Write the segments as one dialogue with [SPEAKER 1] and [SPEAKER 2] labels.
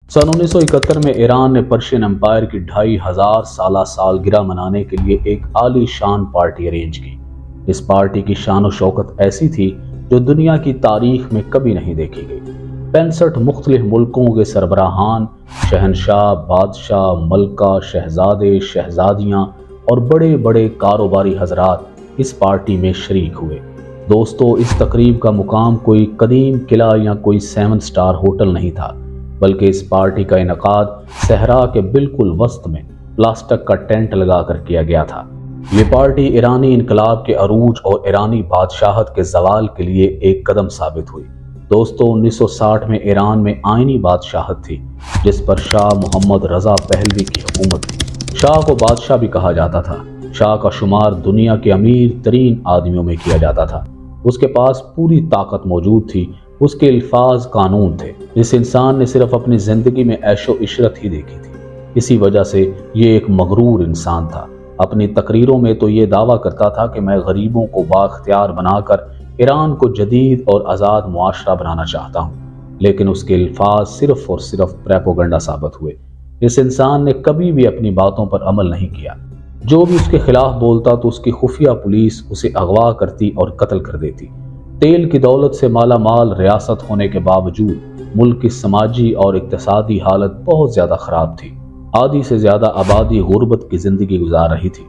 [SPEAKER 1] सन 1971 में ईरान ने Persian empire की 2500 साला सालगिरह मनाने के लिए एक आली शान पार्टी अरेंज की। इस पार्टी की शान और शौकत ऐसी थी जो दुनिया की तारीख में कभी नहीं देखी गई। 65 मुख्तलिफ मुल्कों के सरबराहान, शहनशाह, बादशाह, मलका, शहजादे, शहजादियाँ और बड़े बड़े कारोबारी हजरात इस पार्टी में शरीक हुए। दोस्तों, इस तकरीब का मुकाम कोई कदीम किला या कोई 7 स्टार होटल नहीं था, बल्कि इस पार्टी का इनकाद सहरा के बिल्कुल वस्त में प्लास्टिक का टेंट लगाकर किया गया था। ये पार्टी ईरानी इनकलाब के अरूज और ईरानी बादशाहत के जवाल के लिए एक कदम साबित हुई। दोस्तों, 1960 में ईरान में आईनी बादशाहत थी, जिस पर शाह मोहम्मद रजा पहलवी की हुकूमत थी। शाह को बादशाह भी कहा जाता था। शाह का शुमार दुनिया के अमीर तरीन आदमियों में किया जाता था। उसके पास पूरी ताकत मौजूद थी, उसके अल्फाज कानून थे। इस इंसान ने सिर्फ अपनी जिंदगी में ऐशो इशरत ही देखी थी। इसी वजह से ये एक मगरूर इंसान था। अपनी तकरीरों में तो ये दावा करता था कि मैं गरीबों को बाख्तियार बनाकर ईरान को जदीद और आज़ाद मुआशरा बनाना चाहता हूँ, लेकिन उसके अल्फाज सिर्फ और सिर्फ प्रेपोगंडा साबित हुए। इस इंसान ने कभी भी अपनी बातों पर अमल नहीं किया। जो भी उसके खिलाफ बोलता तो उसकी खुफिया पुलिस उसे अगवा करती और कत्ल कर देती। तेल की दौलत से माला माल रियासत होने के बावजूद मुल्क की समाजी और इक्तिसादी हालत बहुत ज़्यादा ख़राब थी। आधी से ज़्यादा आबादी गुर्बत की ज़िंदगी गुजार रही थी।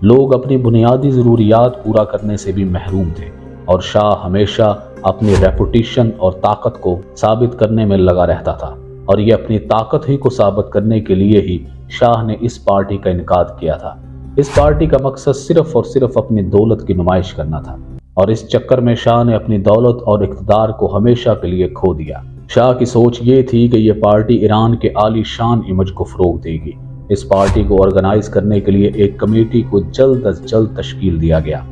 [SPEAKER 1] लोग अपनी बुनियादी ज़रूरियात पूरा करने से भी महरूम थे और शाह हमेशा अपनी रेपुटेशन और ताकत को साबित करने में लगा रहता था। और ये अपनी ताकत ही को साबित करने के लिए ही शाह ने इस पार्टी का इनकाद किया था। इस पार्टी का मकसद सिर्फ और सिर्फ अपनी दौलत की नुमाइश करना था, और इस चक्कर में शाह ने अपनी दौलत और इक़्तिदार को हमेशा के लिए खो दिया। शाह की सोच ये थी कि ये पार्टी ईरान के आली शान इमेज को फ़रोग़ देगी। इस पार्टी को ऑर्गेनाइज करने के लिए एक कमेटी को जल्द अज जल्द तश्कील दिया गया।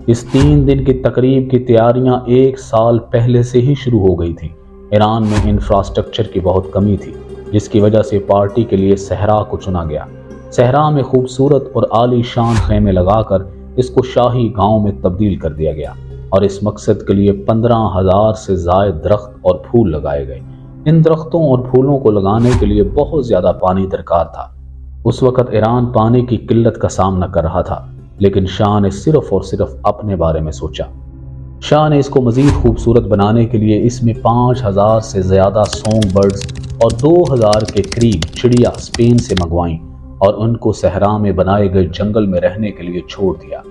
[SPEAKER 1] इस 3 दिन की तकरीब की तैयारियां 1 साल पहले से ही शुरू हो गई थी। ईरान में इंफ्रास्ट्रक्चर की बहुत कमी थी, जिसकी वजह से पार्टी के लिए सहरा को चुना गया। सहरा में खूबसूरत और आली शान खेमे लगाकर इसको शाही गांव में तब्दील कर दिया गया, और इस मकसद के लिए 15,000 से ज़ायद दरख्त और फूल लगाए गए। इन दरख्तों और फूलों को लगाने के लिए बहुत ज़्यादा पानी दरकार था। उस वक़्त ईरान पानी की किल्लत का सामना कर रहा था, लेकिन शाह ने सिर्फ और सिर्फ अपने बारे में सोचा। शाह ने इसको मज़ीद खूबसूरत बनाने के लिए इसमें 5,000 से ज़्यादा सॉन्ग बर्ड्स और 2,000 के करीब चिड़िया स्पेन से मंगवाईं और उनको सहरा में बनाए गए जंगल में रहने के लिए छोड़ दिया।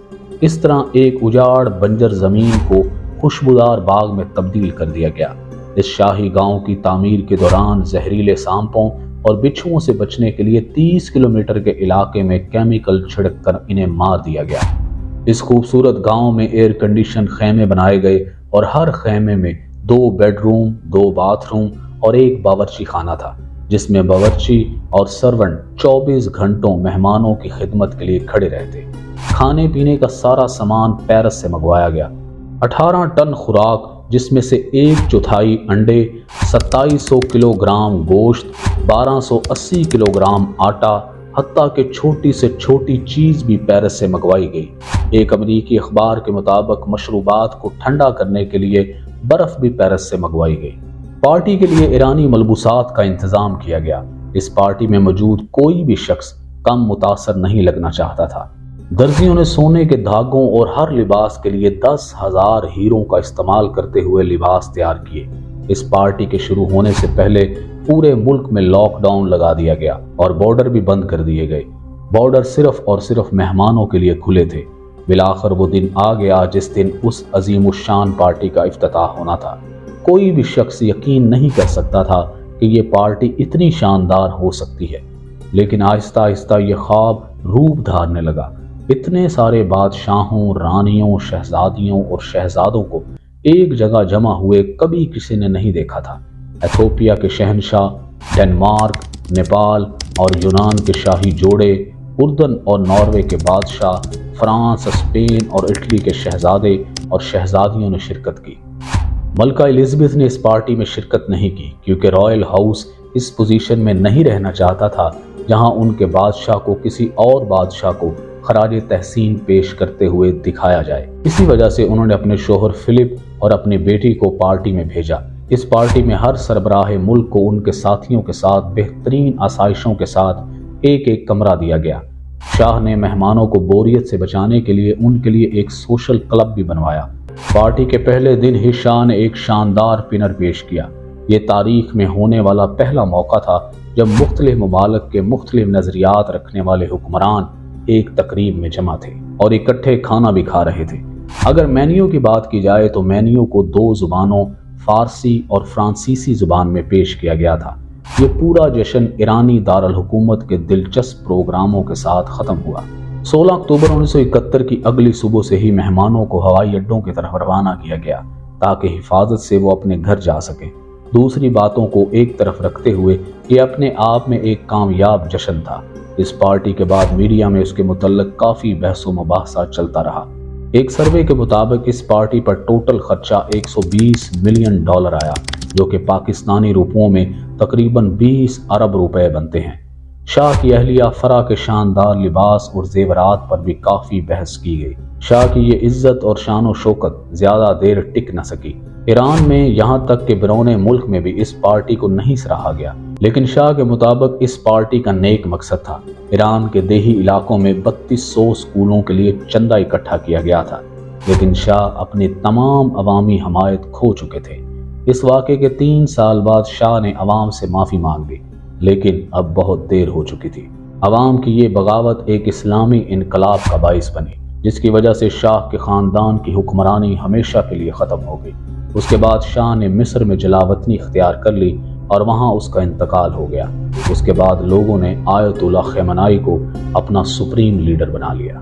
[SPEAKER 1] इस तरह एक उजाड़ बंजर ज़मीन को खुशबूदार बाग में तब्दील कर दिया गया। इस शाही गांव की तामीर के दौरान जहरीले सांपों और बिच्छुओं से बचने के लिए 30 किलोमीटर के इलाके में केमिकल छिड़क कर इन्हें मार दिया गया। इस खूबसूरत गांव में एयर कंडीशन खेमे बनाए गए और हर खेमे में 2 बेडरूम, 2 बाथरूम और 1 बावर्ची खाना था, जिसमें बावर्ची और सर्वेंट 24 घंटों मेहमानों की खिदमत के लिए खड़े रहते। खाने पीने का सारा सामान पेरिस से मंगवाया गया। 18 टन खुराक, जिसमें से 1/4 अंडे, 2700 किलोग्राम गोश्त, 1280 किलोग्राम आटा, हत्ता के छोटी से छोटी चीज़ भी पेरिस से मंगवाई गई। एक अमरीकी अखबार के मुताबिक मशरूबात को ठंडा करने के लिए बर्फ़ भी पेरिस से मंगवाई गई। पार्टी के लिए ईरानी मलबूसात का इंतज़ाम किया गया। इस पार्टी में मौजूद कोई भी शख्स कम मुतासर नहीं लगना चाहता था। दर्जियों ने सोने के धागों और हर लिबास के लिए 10,000 हीरों का इस्तेमाल करते हुए लिबास तैयार किए। इस पार्टी के शुरू होने से पहले पूरे मुल्क में लॉकडाउन लगा दिया गया और बॉर्डर भी बंद कर दिए गए। बॉर्डर सिर्फ और सिर्फ मेहमानों के लिए खुले थे। बिलाखिर वो दिन आ गया जिस दिन उस अजीमुशान पार्टी का इफ्तिताह होना था। कोई भी शख्स यकीन नहीं कर सकता था कि ये पार्टी इतनी शानदार हो सकती है, लेकिन आहिस्ता आहिस्ता ये ख्वाब रूप धारने लगा। इतने सारे बादशाहों, रानियों, शहजादियों और शहजादों को एक जगह जमा हुए कभी किसी ने नहीं देखा था। एथोपिया के शहनशाह, डेनमार्क, नेपाल और यूनान के शाही जोड़े, उर्दन और नॉर्वे के बादशाह, फ्रांस, स्पेन और इटली के शहजादे और शहजादियों ने शिरकत की। मलका एलिज़ाबेथ ने इस पार्टी में शिरकत नहीं की, क्योंकि रॉयल हाउस इस पोजीशन में नहीं रहना चाहता था जहां उनके बादशाह को किसी और बादशाह को खराज तहसीन पेश करते हुए दिखाया जाए। इसी वजह से उन्होंने अपने शोहर फिलिप और अपनी बेटी को पार्टी में भेजा। इस पार्टी में हर सरबराह मुल्क को उनके साथियों के साथ बेहतरीन आसाइशों के साथ एक एक कमरा दिया गया। शाह ने मेहमानों को बोरियत से बचाने के लिए उनके लिए एक सोशल क्लब भी बनवाया। पार्टी के पहले दिन ही शाह ने एक शानदार पिनर पेश किया। ये तारीख में होने वाला पहला मौका था जब मुख्तलिफ ममालिक के मुख्तलिफ नजरियात रखने वाले हुक्मरान एक तकरीब में जमा थे और इकट्ठे खाना भी खा रहे थे। अगर मेन्यू की बात की जाए तो मेन्यू को 2 जुबानों फारसी और फ्रांसीसी जुबान में पेश किया गया था। ये पूरा जश्न ईरानी दारुल हुकूमत के दिलचस्प प्रोग्रामों के साथ ख़त्म हुआ। 16 अक्टूबर 1971 की अगली सुबह से ही मेहमानों को हवाई अड्डों की तरफ रवाना किया गया ताकि हिफाजत से वो अपने घर जा सके। दूसरी बातों को एक तरफ रखते हुए ये अपने आप में एक कामयाब जश्न था। इस पार्टी के बाद मीडिया में उसके मुतल्लिक काफ़ी बहसो मुबाहसा चलता रहा। एक सर्वे के मुताबिक इस पार्टी पर टोटल खर्चा $120 मिलियन आया, जो कि पाकिस्तानी रुपयों में तकरीबन 20 अरब रुपए बनते हैं। शाह की अहलिया फरा के शानदार लिबास और जेवरात पर भी काफ़ी बहस की गई। शाह की ये इज्जत और शान व शौकत ज़्यादा देर टिक न सकी। ईरान में यहाँ तक कि बैरून मुल्क में भी इस पार्टी को नहीं सराहा गया, लेकिन शाह के मुताबिक इस पार्टी का नेक मकसद था। ईरान के देही इलाकों में 3200 स्कूलों के लिए चंदा इकट्ठा किया गया था, लेकिन शाह अपनी तमाम अवामी हमायत खो चुके थे। इस वाक़े के 3 साल बाद शाह ने अवाम से माफ़ी मांग ली, लेकिन अब बहुत देर हो चुकी थी। अवाम की ये बगावत एक इस्लामी इनकलाब का बाइस बनी, जिसकी वजह से शाह के ख़ानदान की हुक्मरानी हमेशा के लिए ख़त्म हो गई। उसके बाद शाह ने मिस्र में जलावतनी इख्तियार कर ली और वहाँ उसका इंतकाल हो गया। उसके बाद लोगों ने आयतुल्लाह ख़मेनी को अपना सुप्रीम लीडर बना लिया।